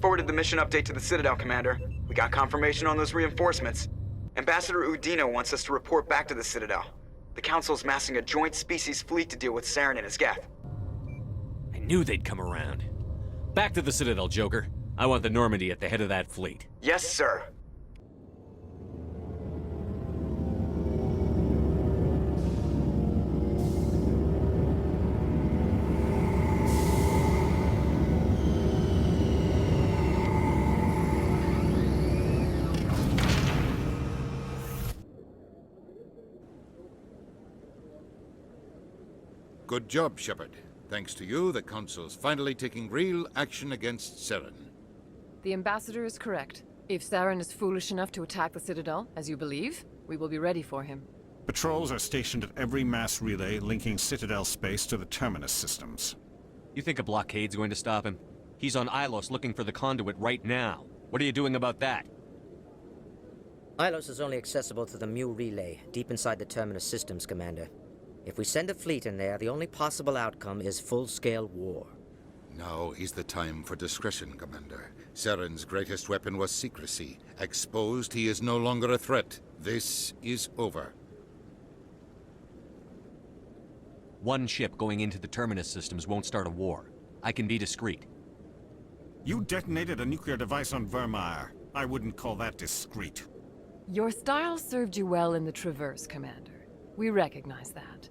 Forwarded the mission update to the Citadel, Commander. We got confirmation on those reinforcements. Ambassador Udina wants us to report back to the Citadel. The Council's massing a joint species fleet to deal with Saren and his Geth. I knew they'd come around. Back to the Citadel, Joker. I want the Normandy at the head of that fleet. Yes, sir. Good job, Shepard. Thanks to you, the Council's finally taking real action against Saren. The Ambassador is correct. If Saren is foolish enough to attack the Citadel, as you believe, we will be ready for him. Patrols are stationed at every mass relay linking Citadel space to the Terminus systems. You think a blockade's going to stop him? He's on Ilos looking for the conduit right now. What are you doing about that? Ilos is only accessible to the Mu relay, deep inside the Terminus systems, Commander. If we send a fleet in there, the only possible outcome is full-scale war. Now is the time for discretion, Commander. Saren's greatest weapon was secrecy. Exposed, he is no longer a threat. This is over. One ship going into the Terminus systems won't start a war. I can be discreet. You detonated a nuclear device on Vermeer. I wouldn't call that discreet. Your style served you well in the Traverse, Commander. We recognize that.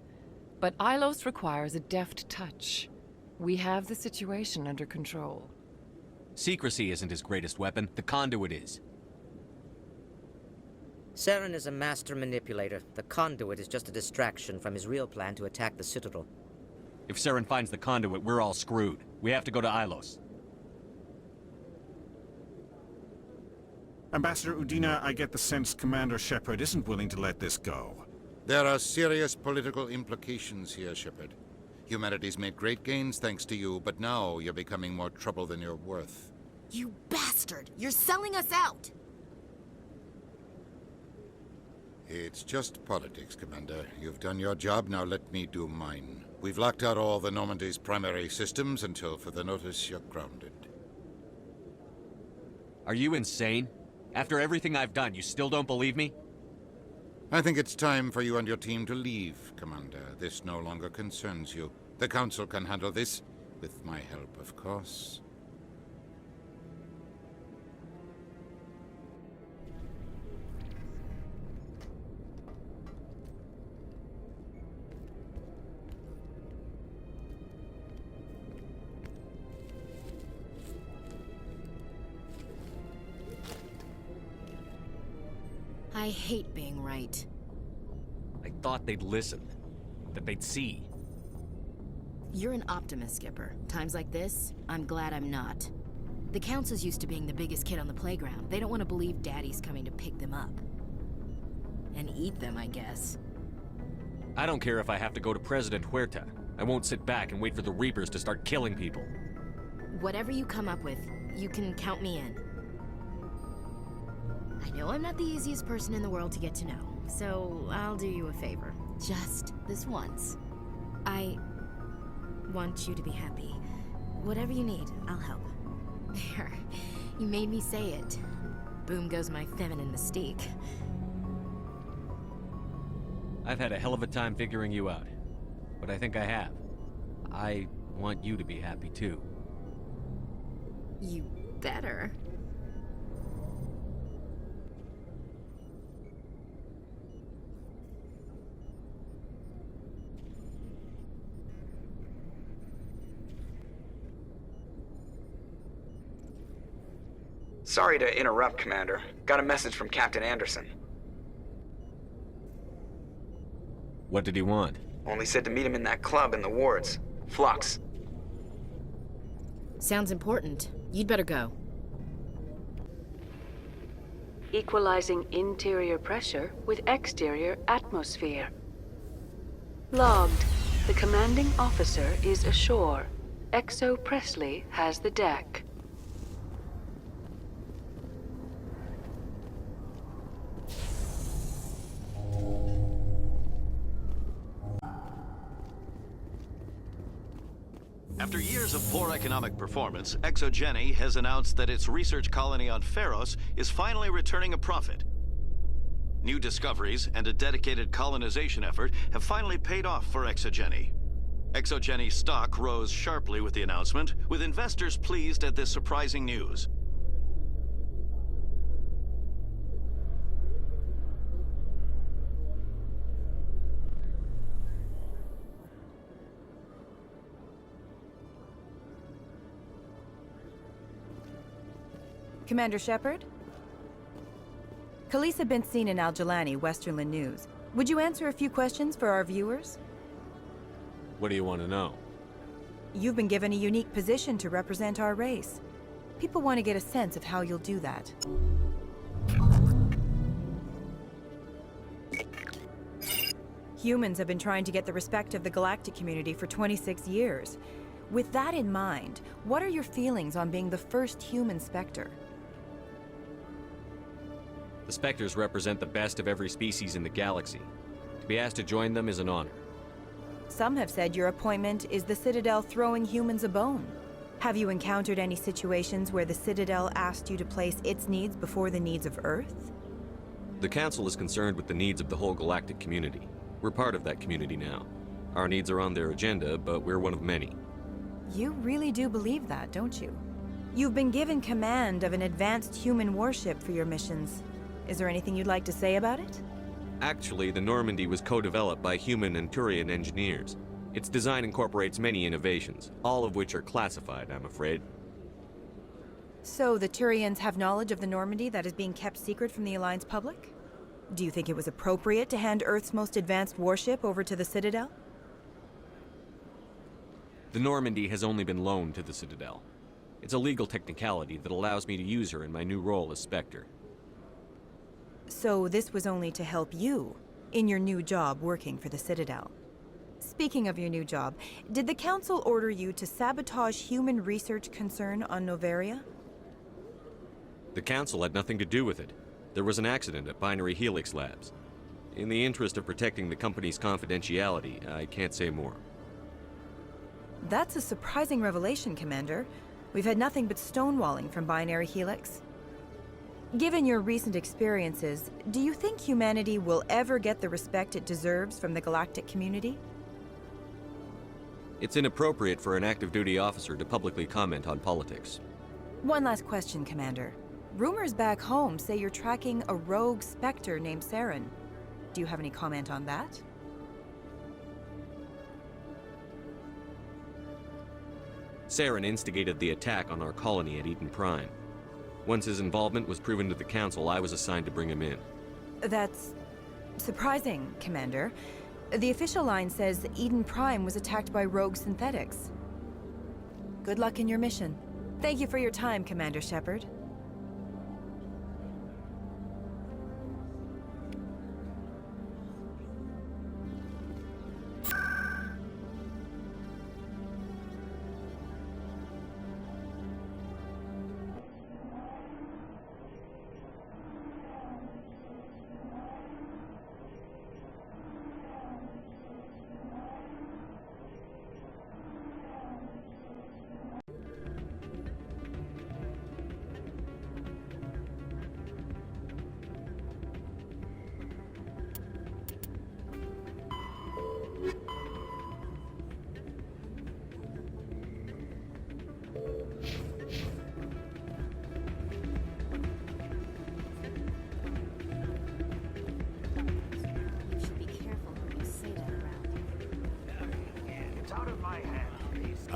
But Ilos requires a deft touch. We have the situation under control. Secrecy isn't his greatest weapon. The conduit is. Saren is a master manipulator. The conduit is just a distraction from his real plan to attack the Citadel. If Saren finds the conduit, we're all screwed. We have to go to Ilos. Ambassador Udina, I get the sense Commander Shepard isn't willing to let this go. There are serious political implications here, Shepard. Humanity's made great gains thanks to you, but now you're becoming more trouble than you're worth. You bastard! You're selling us out! It's just politics, Commander. You've done your job, now let me do mine. We've locked out all the Normandy's primary systems until further notice you're grounded. Are you insane? After everything I've done, you still don't believe me? I think it's time for you and your team to leave, Commander. This no longer concerns you. The Council can handle this, with my help, of course. I hate being right. I thought they'd listen. That they'd see. You're an optimist, Skipper. Times like this, I'm glad I'm not. The Council's used to being the biggest kid on the playground. They don't want to believe Daddy's coming to pick them up. And eat them, I guess. I don't care if I have to go to President Huerta. I won't sit back and wait for the Reapers to start killing people. Whatever you come up with, you can count me in. I know I'm not the easiest person in the world to get to know, so I'll do you a favor. Just this once. I want you to be happy. Whatever you need, I'll help. There. You made me say it. Boom goes my feminine mystique. I've had a hell of a time figuring you out. But I think I have. I want you to be happy too. You better. Sorry to interrupt, Commander. Got a message from Captain Anderson. What did he want? Only said to meet him in that club in the wards. Flux. Sounds important. You'd better go. Equalizing interior pressure with exterior atmosphere. Logged. The commanding officer is ashore. Exo Presley has the deck. After years of poor economic performance, Exogeny has announced that its research colony on Pharos is finally returning a profit. New discoveries and a dedicated colonization effort have finally paid off for Exogeny. Exogeny stock rose sharply with the announcement, with investors pleased at this surprising news. Commander Shepard? Khaleesa bint Sinan al-Jalani, Westerland News. Would you answer a few questions for our viewers? What do you want to know? You've been given a unique position to represent our race. People want to get a sense of how you'll do that. Humans have been trying to get the respect of the galactic community for 26 years. With that in mind, what are your feelings on being the first human Spectre? The Spectres represent the best of every species in the galaxy. To be asked to join them is an honor. Some have said your appointment is the Citadel throwing humans a bone. Have you encountered any situations where the Citadel asked you to place its needs before the needs of Earth? The Council is concerned with the needs of the whole galactic community. We're part of that community now. Our needs are on their agenda, but we're one of many. You really do believe that, don't you? You've been given command of an advanced human warship for your missions. Is there anything you'd like to say about it? Actually, the Normandy was co-developed by human and Turian engineers. Its design incorporates many innovations, all of which are classified, I'm afraid. So the Turians have knowledge of the Normandy that is being kept secret from the Alliance public? Do you think it was appropriate to hand Earth's most advanced warship over to the Citadel? The Normandy has only been loaned to the Citadel. It's a legal technicality that allows me to use her in my new role as Spectre. So this was only to help you in your new job working for the Citadel. Speaking of your new job, did the Council order you to sabotage human research concern on Noveria? The Council had nothing to do with it. There was an accident at Binary Helix Labs. In the interest of protecting the company's confidentiality, I can't say more. That's a surprising revelation, Commander. We've had nothing but stonewalling from Binary Helix. Given your recent experiences, do you think humanity will ever get the respect it deserves from the galactic community? It's inappropriate for an active duty officer to publicly comment on politics. One last question, Commander. Rumors back home say you're tracking a rogue Spectre named Saren. Do you have any comment on that? Saren instigated the attack on our colony at Eden Prime. Once his involvement was proven to the Council, I was assigned to bring him in. That's surprising, Commander. The official line says Eden Prime was attacked by rogue synthetics. Good luck in your mission. Thank you for your time, Commander Shepard.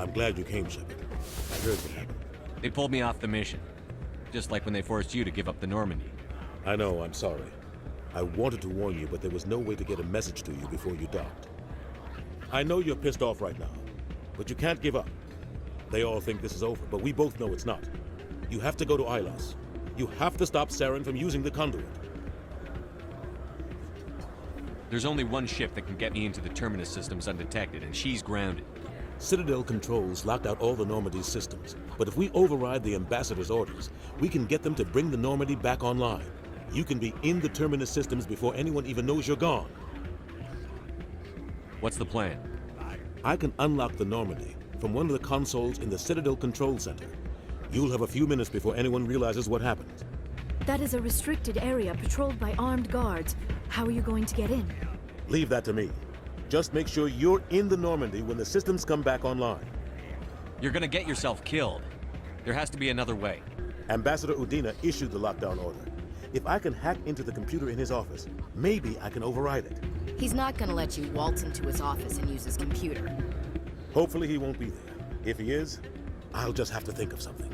I'm glad you came, Shepard. I heard what happened. They pulled me off the mission. Just like when they forced you to give up the Normandy. I know, I'm sorry. I wanted to warn you, but there was no way to get a message to you before you docked. I know you're pissed off right now, but you can't give up. They all think this is over, but we both know it's not. You have to go to Ilos. You have to stop Saren from using the conduit. There's only one ship that can get me into the Terminus systems undetected, and she's grounded. Citadel controls locked out all the Normandy's systems, but if we override the Ambassador's orders, we can get them to bring the Normandy back online. You can be in the Terminus systems before anyone even knows you're gone. What's the plan? I can unlock the Normandy, from one of the consoles in the Citadel Control Center. You'll have a few minutes before anyone realizes what happened. That is a restricted area patrolled by armed guards. How are you going to get in? Leave that to me. Just make sure you're in the Normandy when the systems come back online. You're gonna get yourself killed. There has to be another way. Ambassador Udina issued the lockdown order. If I can hack into the computer in his office, maybe I can override it. He's not gonna let you waltz into his office and use his computer. Hopefully he won't be there. If he is, I'll just have to think of something.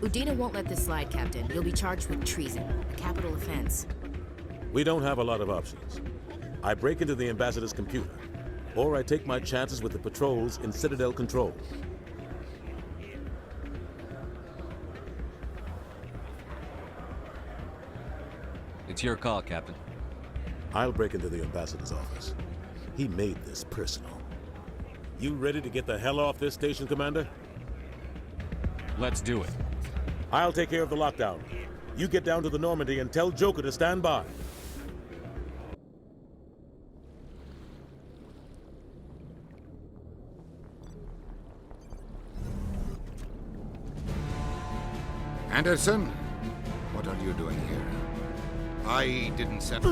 Udina won't let this slide, Captain. You'll be charged with treason, a capital offense. We don't have a lot of options. I break into the ambassador's computer, or I take my chances with the patrols in Citadel Control. It's your call, Captain. I'll break into the ambassador's office. He made this personal. You ready to get the hell off this station, Commander? Let's do it. I'll take care of the lockdown. You get down to the Normandy and tell Joker to stand by. Anderson, what are you doing here? I didn't send...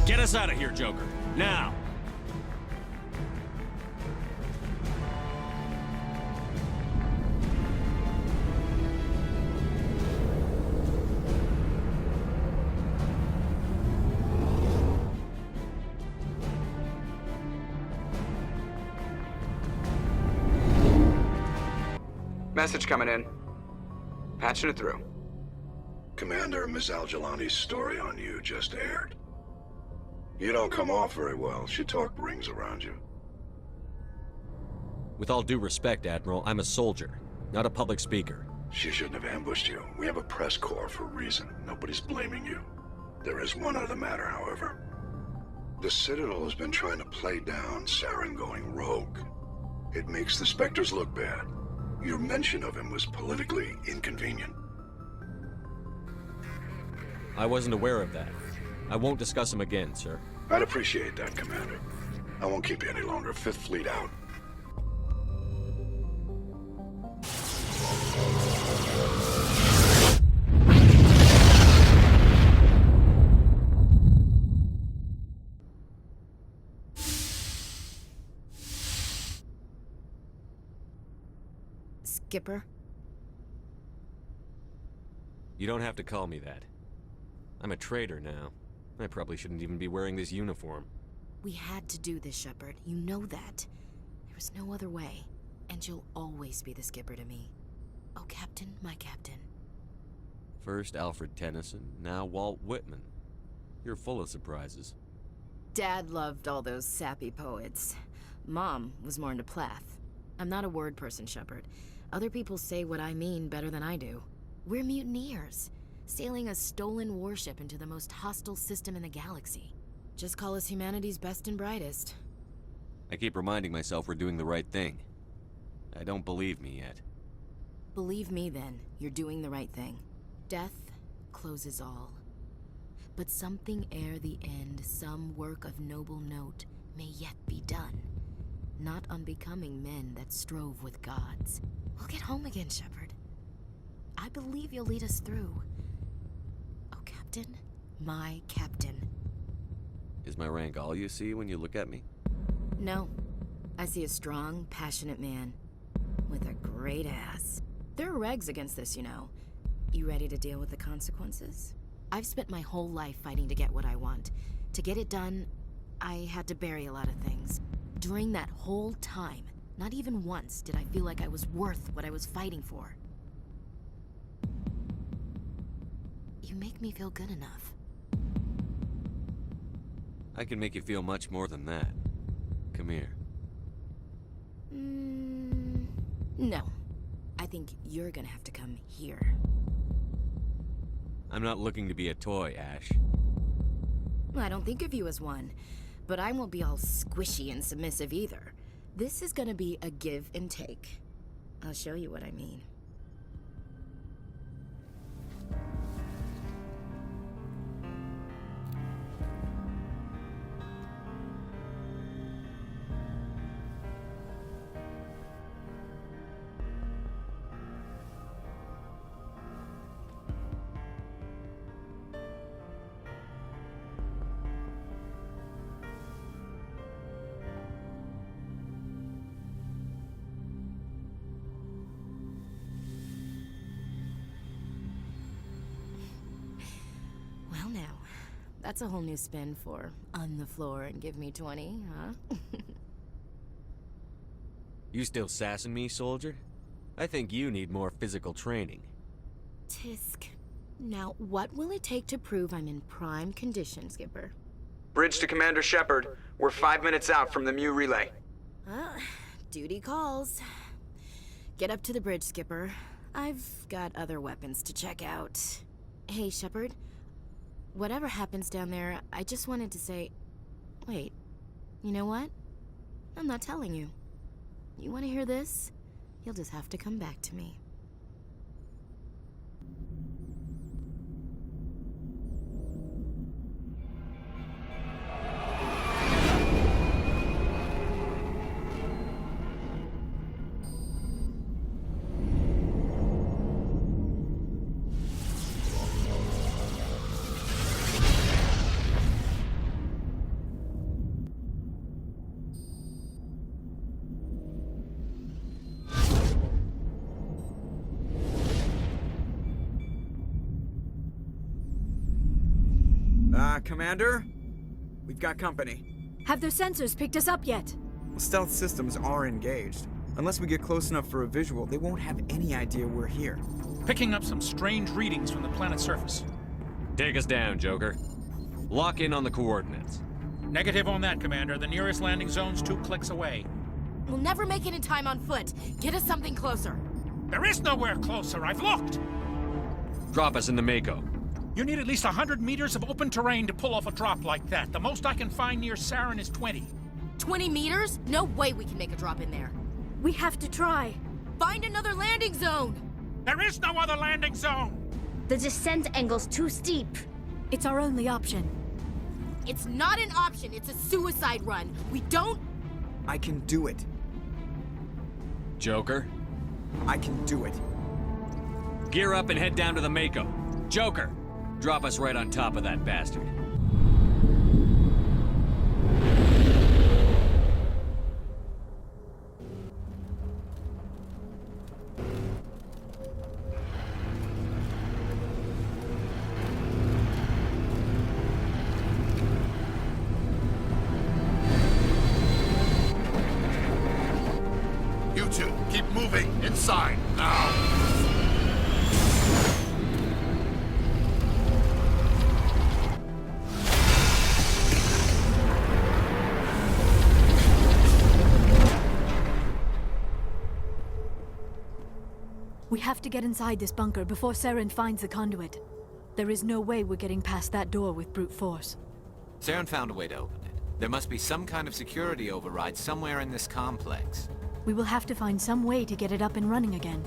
Get us out of here, Joker. Now! Message coming in. Patching it through. Commander, Ms. Al-Jalani's story on you just aired. You don't come off very well. She talked rings around you. With all due respect, Admiral, I'm a soldier, not a public speaker. She shouldn't have ambushed you. We have a press corps for a reason. Nobody's blaming you. There is one other matter, however. The Citadel has been trying to play down Saren going rogue. It makes the Spectres look bad. Your mention of him was politically inconvenient. I wasn't aware of that. I won't discuss him again, sir. I'd appreciate that, Commander. I won't keep you any longer. Fifth Fleet out. Skipper? You don't have to call me that. I'm a traitor now. I probably shouldn't even be wearing this uniform. We had to do this, Shepard. You know that. There was no other way. And you'll always be the skipper to me. Oh, Captain, my Captain. First Alfred Tennyson, now Walt Whitman. You're full of surprises. Dad loved all those sappy poets. Mom was more into Plath. I'm not a word person, Shepard. Other people say what I mean better than I do. We're mutineers, sailing a stolen warship into the most hostile system in the galaxy. Just call us humanity's best and brightest. I keep reminding myself we're doing the right thing. I don't believe me yet. Believe me then, you're doing the right thing. Death closes all. But something ere the end, some work of noble note, may yet be done. Not unbecoming men that strove with gods. We'll get home again, Shepard. I believe you'll lead us through. Oh, Captain, my Captain. Is my rank all you see when you look at me? No. I see a strong, passionate man. With a great ass. There are regs against this, you know. You ready to deal with the consequences? I've spent my whole life fighting to get what I want. To get it done, I had to bury a lot of things. During that whole time, not even once did I feel like I was worth what I was fighting for. You make me feel good enough. I can make you feel much more than that. Come here. No. I think you're gonna have to come here. I'm not looking to be a toy, Ash. I don't think of you as one, but I won't be all squishy and submissive either. This is gonna be a give and take. I'll show you what I mean. Well now, that's a whole new spin for on the floor and give me 20, huh? You still sassing me, soldier? I think you need more physical training. Tisk. Now, what will it take to prove I'm in prime condition, Skipper? Bridge to Commander Shepard. We're 5 minutes out from the Mu relay. Duty calls. Get up to the bridge, Skipper. I've got other weapons to check out. Hey, Shepard. Whatever happens down there, I just wanted to say... Wait, you know what? I'm not telling you. You want to hear this? You'll just have to come back to me. Commander? We've got company. Have their sensors picked us up yet? Well, stealth systems are engaged. Unless we get close enough for a visual, they won't have any idea we're here. Picking up some strange readings from the planet's surface. Take us down, Joker. Lock in on the coordinates. Negative on that, Commander. The nearest landing zone's 2 clicks away. We'll never make it in time on foot. Get us something closer. There is nowhere closer. I've looked. Drop us in the Mako. You need at least 100 meters of open terrain to pull off a drop like that. The most I can find near Saren is 20. 20 meters? No way we can make a drop in there. We have to try. Find another landing zone! There is no other landing zone! The descent angle's too steep. It's our only option. It's not an option, it's a suicide run. We don't... I can do it. Joker? I can do it. Gear up and head down to the Mako. Joker! Drop us right on top of that bastard. You two, keep moving inside now. We have to get inside this bunker before Saren finds the conduit. There is no way we're getting past that door with brute force. Saren found a way to open it. There must be some kind of security override somewhere in this complex. We will have to find some way to get it up and running again.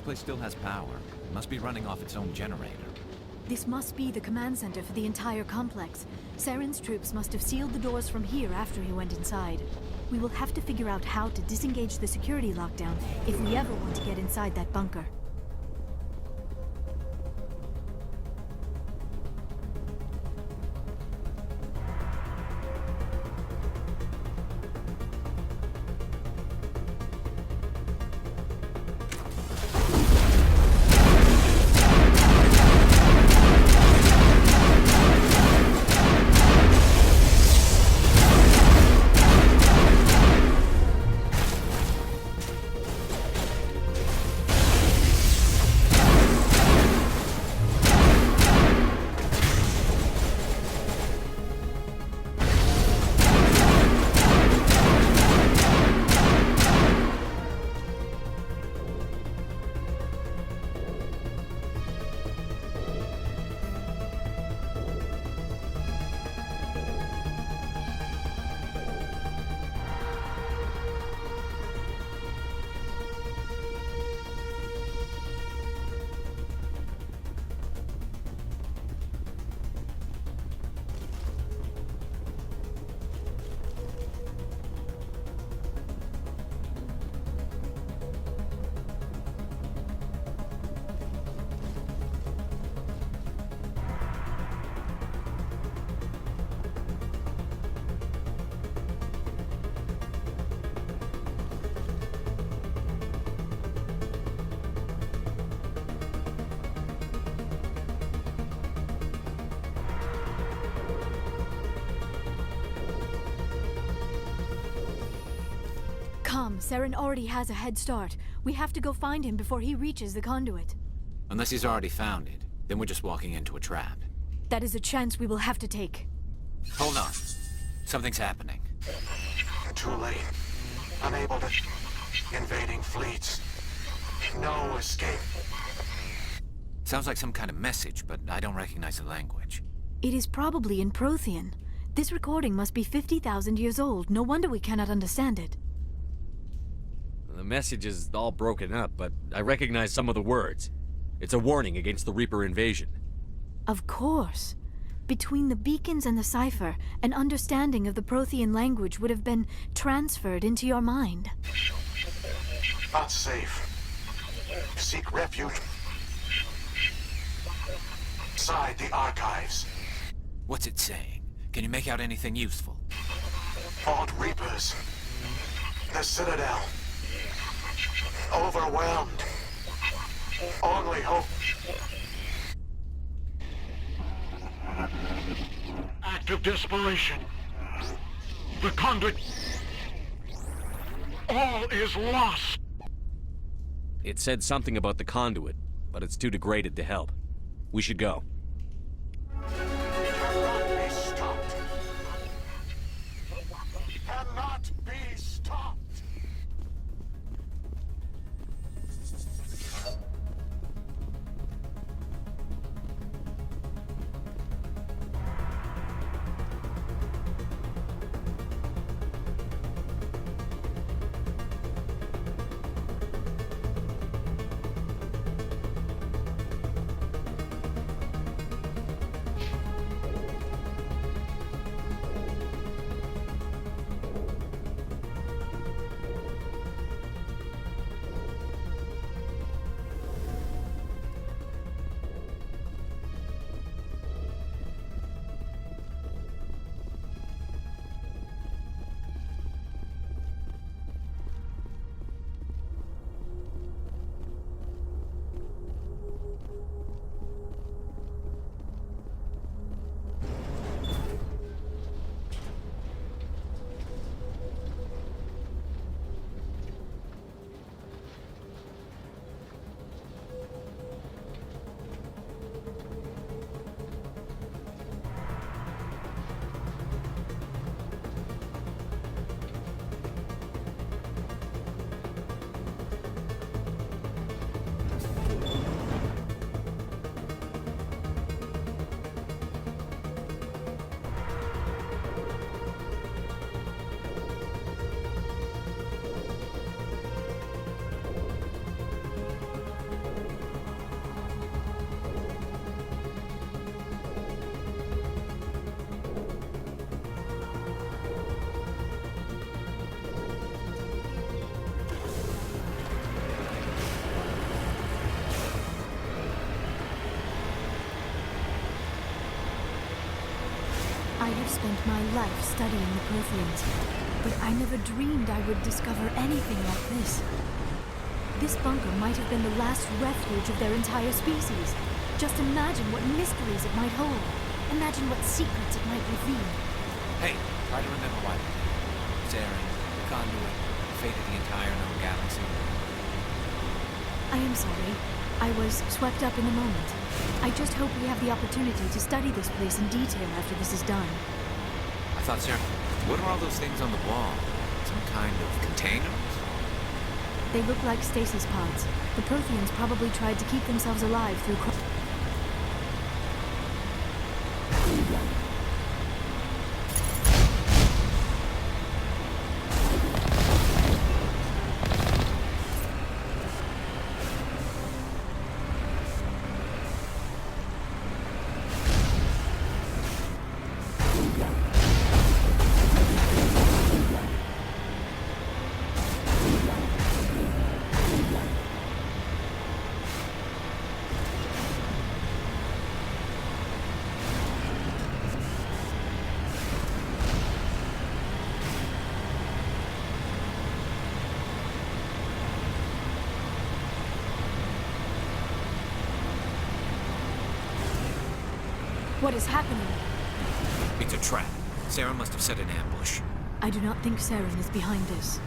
place still has power. It must be running off its own generator. This must be the command center for the entire complex. Saren's troops must have sealed the doors from here after he went inside. We will have to figure out how to disengage the security lockdown if we ever want to get inside that bunker. Come, Saren already has a head start. We have to go find him before he reaches the conduit. Unless he's already found it, then we're just walking into a trap. That is a chance we will have to take. Hold on. Something's happening. Too late. Unable to... Invading fleets. No escape. Sounds like some kind of message, but I don't recognize the language. It is probably in Prothean. This recording must be 50,000 years old. No wonder we cannot understand it. The message is all broken up, but I recognize some of the words. It's a warning against the Reaper invasion. Of course. Between the beacons and the cipher, an understanding of the Prothean language would have been transferred into your mind. Not safe. Seek refuge inside the archives. What's it saying? Can you make out anything useful? Fought Reapers. The Citadel. Overwhelmed. Only hope. Act of desperation. The conduit. All is lost. It said something about the conduit, but it's too degraded to help. We should go. Cannot be stopped. Cannot be stopped. have spent my life studying the Protheans, but I never dreamed I would discover anything like this. This bunker might have been the last refuge of their entire species. Just imagine what mysteries it might hold. Imagine what secrets it might reveal. Hey, try to remember why. Saren, the conduit, the fate of the entire known galaxy. I am sorry. I was swept up in the moment. I just hope we have the opportunity to study this place in detail after this is done. I thought, Saren, what are all those things on the wall? Some kind of containers? They look like stasis pods. The Protheans probably tried to keep themselves alive through What is happening? It's a trap. Saren must have set an ambush. I do not think Saren is behind this.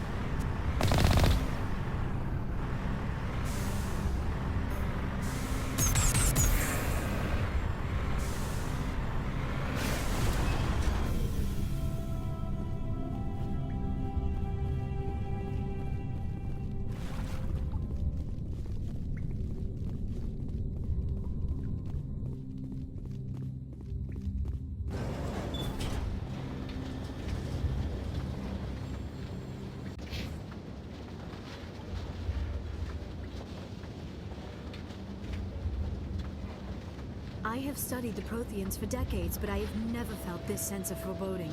I have studied the Protheans for decades, but I have never felt this sense of foreboding.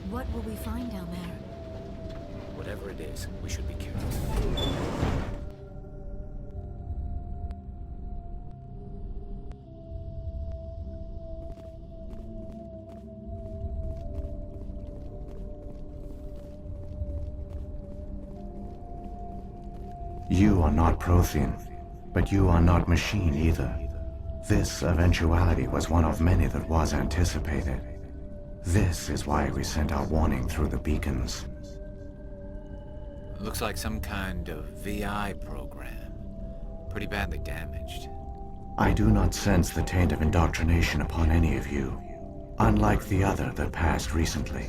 What will we find down there? Whatever it is, we should be careful. You are not Prothean, but you are not machine either. This eventuality was one of many that was anticipated. This is why we sent our warning through the beacons. Looks like some kind of VI program. Pretty badly damaged. I do not sense the taint of indoctrination upon any of you. Unlike the other that passed recently.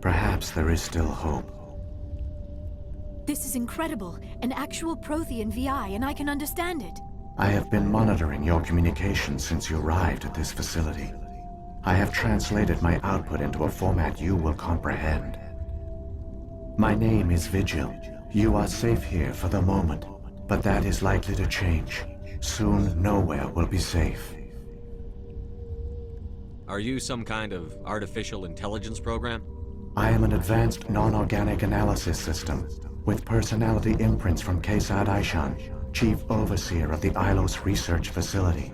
Perhaps there is still hope. This is incredible. An actual Prothean VI, and I can understand it. I have been monitoring your communications since you arrived at this facility. I have translated my output into a format you will comprehend. My name is Vigil. You are safe here for the moment, but that is likely to change. Soon, nowhere will be safe. Are you some kind of artificial intelligence program? I am an advanced non-organic analysis system, with personality imprints from Kesad Aishan, Chief Overseer of the Ilos Research Facility.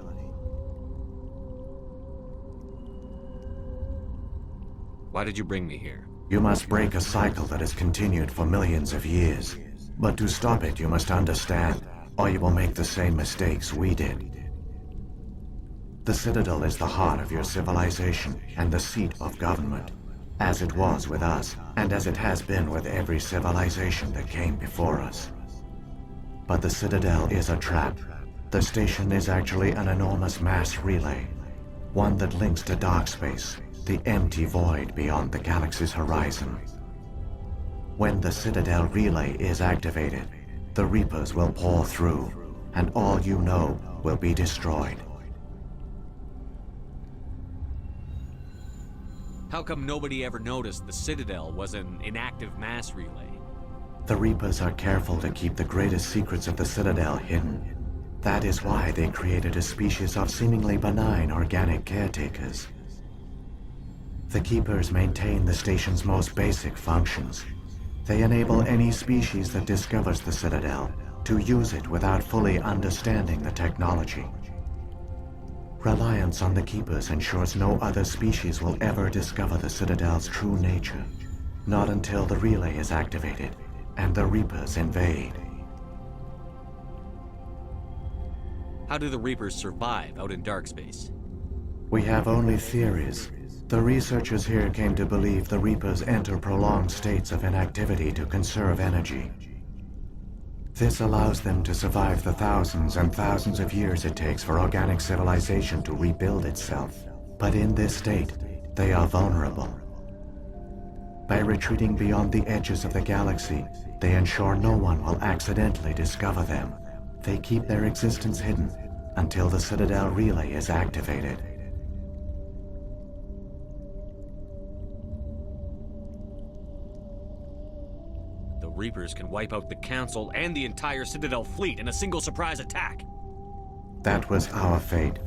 Why did you bring me here? You must break a cycle that has continued for millions of years. But to stop it, you must understand, or you will make the same mistakes we did. The Citadel is the heart of your civilization and the seat of government, as it was with us, and as it has been with every civilization that came before us. But the Citadel is a trap. The station is actually an enormous mass relay, one that links to dark space, the empty void beyond the galaxy's horizon. When the Citadel relay is activated, the Reapers will pour through, and all you know will be destroyed. How come nobody ever noticed the Citadel was an inactive mass relay? The Reapers are careful to keep the greatest secrets of the Citadel hidden. That is why they created a species of seemingly benign organic caretakers. The Keepers maintain the station's most basic functions. They enable any species that discovers the Citadel, Citadel, to use it without fully understanding the technology. Reliance on the Keepers ensures no other species will ever discover the Citadel's true nature. Not until the relay is activated and the Reapers invade. How do the Reapers survive out in dark space? We have only theories. The researchers here came to believe the Reapers enter prolonged states of inactivity to conserve energy. This allows them to survive the thousands and thousands of years it takes for organic civilization to rebuild itself. But in this state, they are vulnerable. By retreating beyond the edges of the galaxy, they ensure no one will accidentally discover them. They keep their existence hidden until the Citadel relay is activated. The Reapers can wipe out the Council and the entire Citadel fleet in a single surprise attack. That was our fate.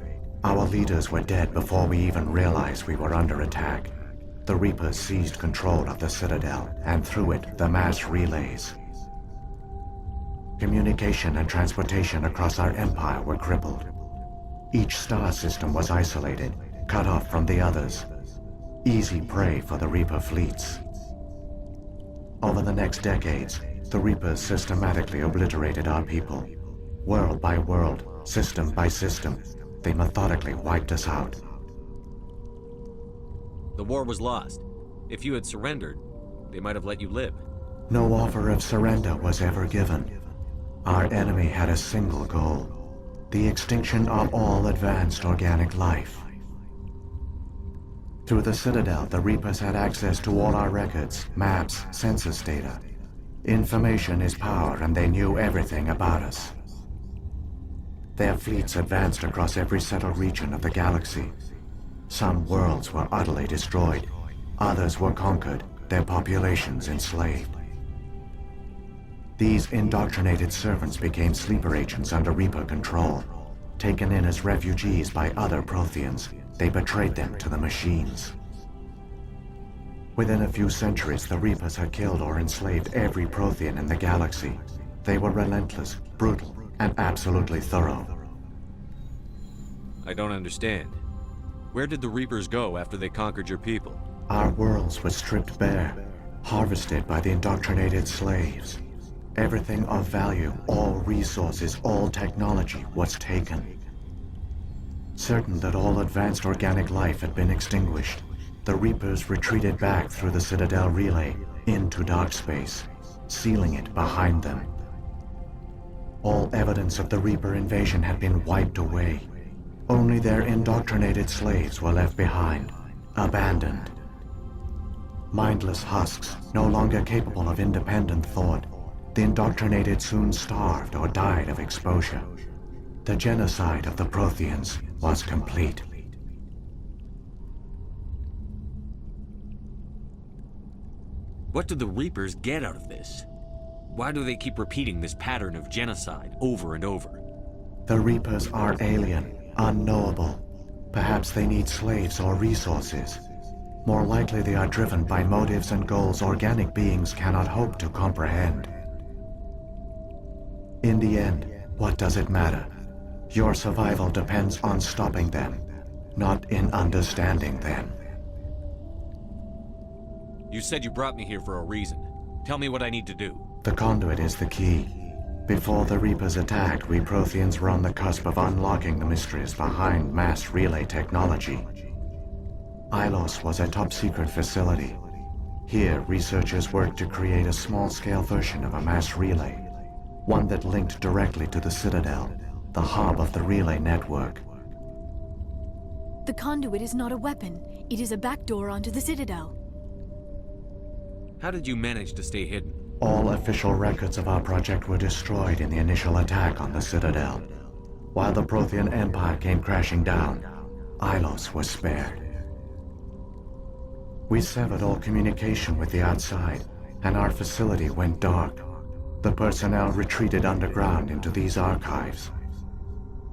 Our leaders were dead before we even realized we were under attack. The Reapers seized control of the Citadel, and through it, the mass relays. Communication and transportation across our empire were crippled. Each star system was isolated, cut off from the others. Easy prey for the Reaper fleets. Over the next decades, the Reapers systematically obliterated our people. World by world, system by system, they methodically wiped us out. The war was lost. If you had surrendered, they might have let you live. No offer of surrender was ever given. Our enemy had a single goal: the extinction of all advanced organic life. Through the Citadel, the Reapers had access to all our records, maps, census data. Information is power, and they knew everything about us. Their fleets advanced across every settled region of the galaxy. Some worlds were utterly destroyed. Others were conquered, their populations enslaved. These indoctrinated servants became sleeper agents under Reaper control. Taken in as refugees by other Protheans, they betrayed them to the machines. Within a few centuries, the Reapers had killed or enslaved every Prothean in the galaxy. They were relentless, brutal, and absolutely thorough. I don't understand. Where did the Reapers go after they conquered your people? Our worlds were stripped bare, harvested by the indoctrinated slaves. Everything of value, all resources, all technology was taken. Certain that all advanced organic life had been extinguished, the Reapers retreated back through the Citadel relay into dark space, sealing it behind them. All evidence of the Reaper invasion had been wiped away. Only their indoctrinated slaves were left behind, abandoned. Mindless husks, no longer capable of independent thought, the indoctrinated soon starved or died of exposure. The genocide of the Protheans was complete. What do the Reapers get out of this? Why do they keep repeating this pattern of genocide over and over? The Reapers are alien, unknowable. Perhaps they need slaves or resources. More likely they are driven by motives and goals organic beings cannot hope to comprehend. In the end, what does it matter? Your survival depends on stopping them, not in understanding them. You said you brought me here for a reason. Tell me what I need to do. The conduit is the key. Before the Reapers attacked, we Protheans were on the cusp of unlocking the mysteries behind mass relay technology. Ilos was a top-secret facility. Here, researchers worked to create a small-scale version of a mass relay, one that linked directly to the Citadel, the hub of the relay network. The conduit is not a weapon. It is a backdoor onto the Citadel. How did you manage to stay hidden? All official records of our project were destroyed in the initial attack on the Citadel. While the Prothean Empire came crashing down, Ilos was spared. We severed all communication with the outside, and our facility went dark. The personnel retreated underground into these archives.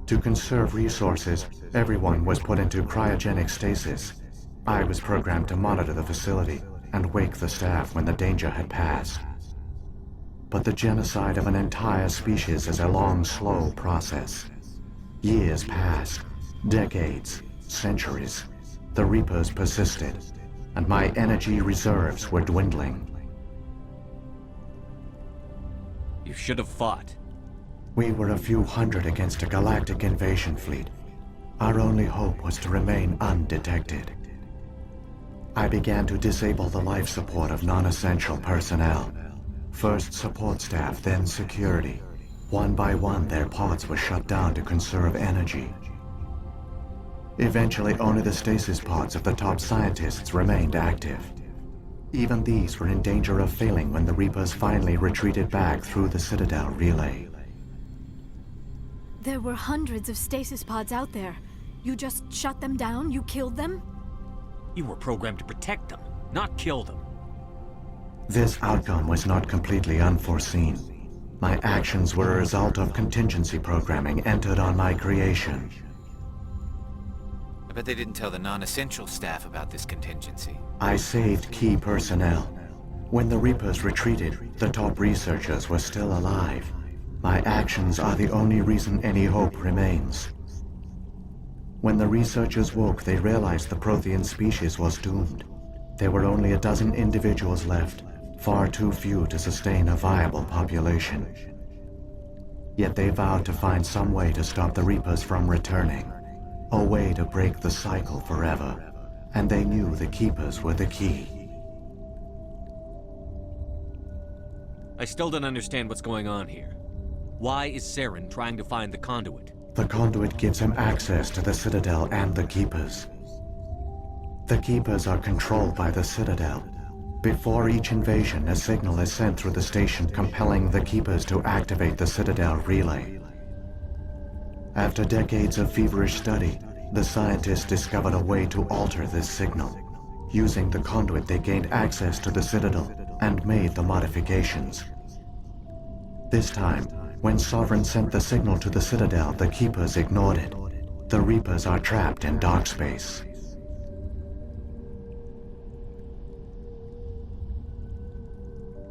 To conserve resources, everyone was put into cryogenic stasis. I was programmed to monitor the facility and wake the staff when the danger had passed. But the genocide of an entire species is a long, slow process. Years passed. Decades, centuries, the Reapers persisted, and my energy reserves were dwindling. You should have fought. We were a few hundred against a galactic invasion fleet. Our only hope was to remain undetected. I began to disable the life support of non-essential personnel. First support staff, then security. One by one, their pods were shut down to conserve energy. Eventually, only the stasis pods of the top scientists remained active. Even these were in danger of failing when the Reapers finally retreated back through the Citadel relay. There were hundreds of stasis pods out there. You just shut them down? You killed them? You were programmed to protect them, not kill them. This outcome was not completely unforeseen. My actions were a result of contingency programming entered on my creation. I bet they didn't tell the non-essential staff about this contingency. I saved key personnel. When the Reapers retreated, the top researchers were still alive. My actions are the only reason any hope remains. When the researchers woke, they realized the Prothean species was doomed. There were only a dozen individuals left, far too few to sustain a viable population. Yet they vowed to find some way to stop the Reapers from returning, a way to break the cycle forever, and they knew the Keepers were the key. I still don't understand what's going on here. Why is Saren trying to find the conduit? The conduit gives him access to the Citadel and the Keepers. The Keepers are controlled by the Citadel. Before each invasion, a signal is sent through the station compelling the Keepers to activate the Citadel relay. After decades of feverish study, the scientists discovered a way to alter this signal. Using the conduit, they gained access to the Citadel and made the modifications. This time, when Sovereign sent the signal to the Citadel, the Keepers ignored it. The Reapers are trapped in dark space.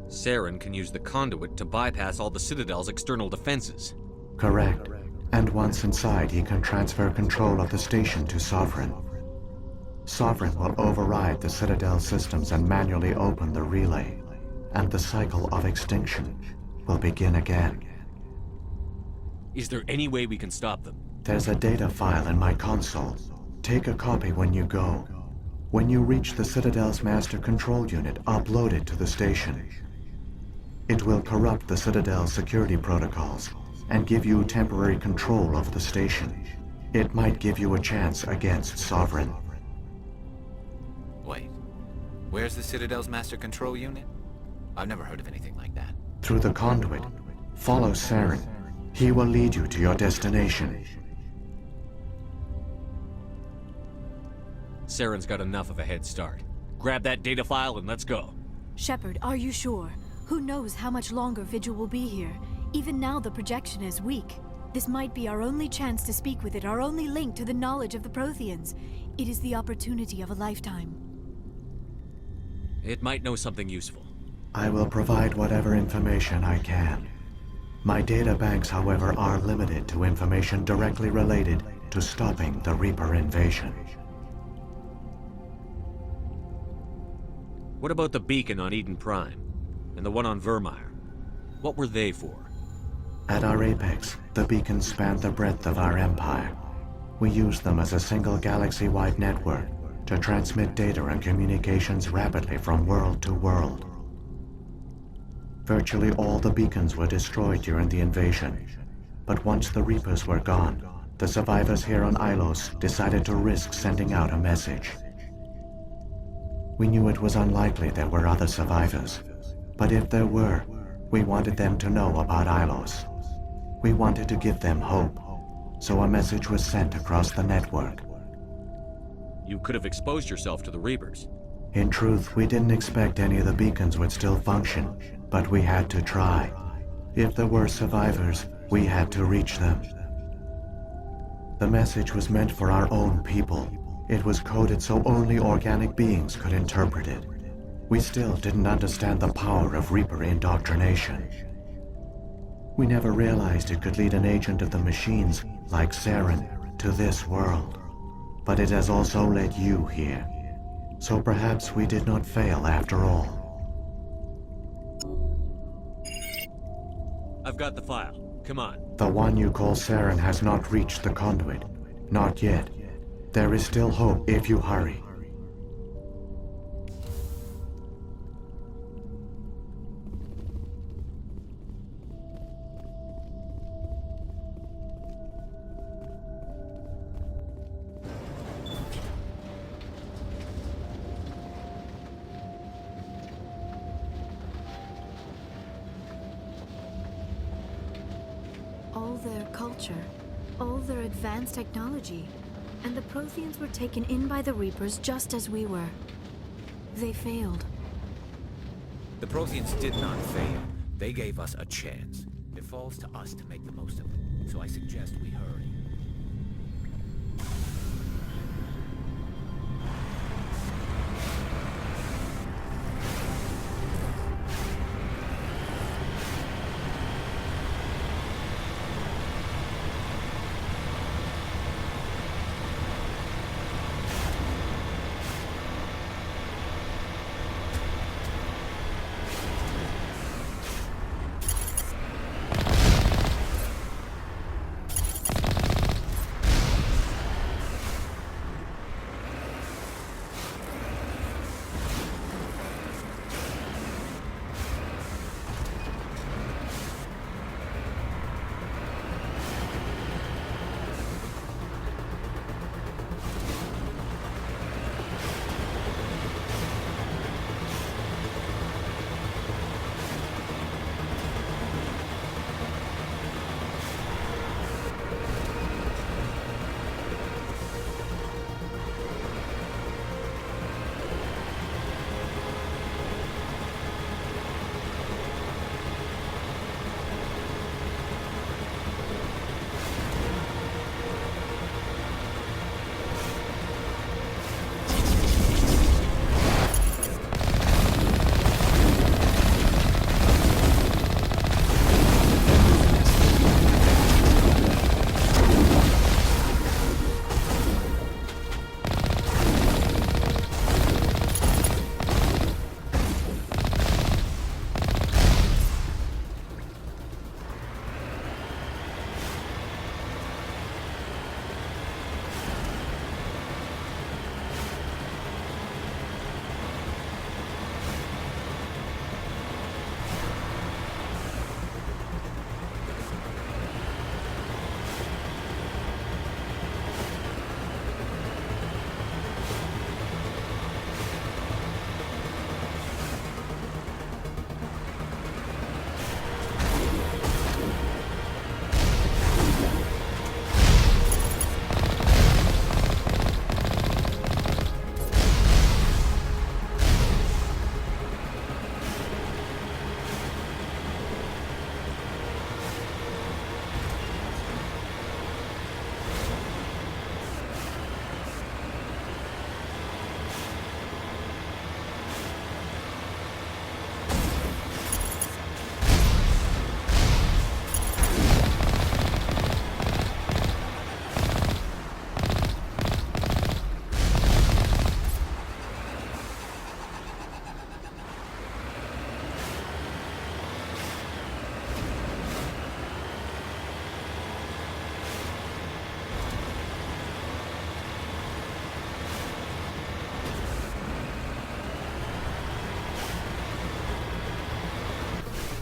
Saren can use the conduit to bypass all the Citadel's external defenses. Correct. And once inside, he can transfer control of the station to Sovereign. Sovereign will override the Citadel systems and manually open the relay, and the cycle of extinction will begin again. Is there any way we can stop them? There's a data file in my console. Take a copy when you go. When you reach the Citadel's master control unit, upload it to the station. It will corrupt the Citadel's security protocols and give you temporary control of the station. It might give you a chance against Sovereign. Wait, where's the Citadel's master control unit? I've never heard of anything like that. Through the conduit, follow Saren. He will lead you to your destination. Saren's got enough of a head start. Grab that data file and let's go. Shepard, are you sure? Who knows how much longer Vigil will be here? Even now the projection is weak. This might be our only chance to speak with it, our only link to the knowledge of the Protheans. It is the opportunity of a lifetime. It might know something useful. I will provide whatever information I can. My data banks, however, are limited to information directly related to stopping the Reaper invasion. What about the beacon on Eden Prime? And the one on Vermeer? What were they for? At our apex, the beacons spanned the breadth of our empire. We used them as a single galaxy-wide network to transmit data and communications rapidly from world to world. Virtually all the beacons were destroyed during the invasion, but once the Reapers were gone, the survivors here on Ilos decided to risk sending out a message. We knew it was unlikely there were other survivors, but if there were, we wanted them to know about Ilos. We wanted to give them hope, so a message was sent across the network. You could have exposed yourself to the Reapers. In truth, we didn't expect any of the beacons would still function, but we had to try. If there were survivors, we had to reach them. The message was meant for our own people. It was coded so only organic beings could interpret it. We still didn't understand the power of Reaper indoctrination. We never realized it could lead an agent of the machines, like Saren, to this world. But it has also led you here. So perhaps we did not fail after all. I've got the file. Come on. The one you call Saren has not reached the conduit. Not yet. There is still hope if you hurry. All their culture, all their advanced technology, and the Protheans were taken in by the Reapers just as we were. They failed. The Protheans did not fail. They gave us a chance. It falls to us to make the most of it. So I suggest we hurry.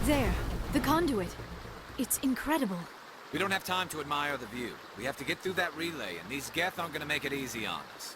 There, the conduit. It's incredible. We don't have time to admire the view. We have to get through that relay, and these Geth aren't gonna make it easy on us.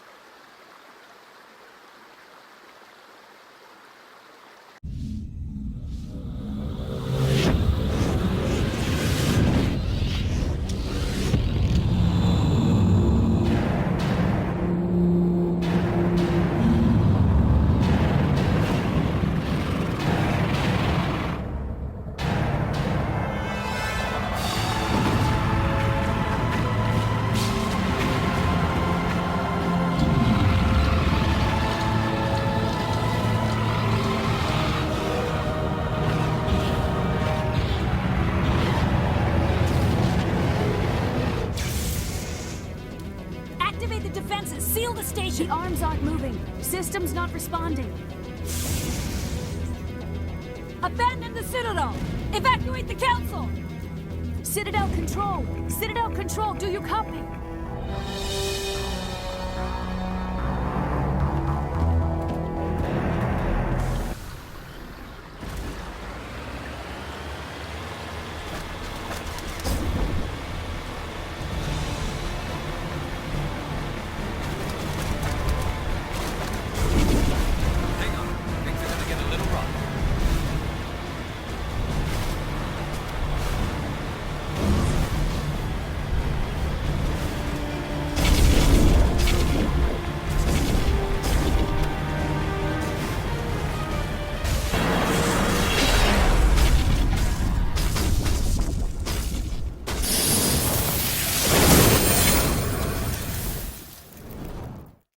arms aren't moving. System's not responding. Abandon the Citadel! Evacuate the Council! Citadel Control! Citadel Control, do you copy?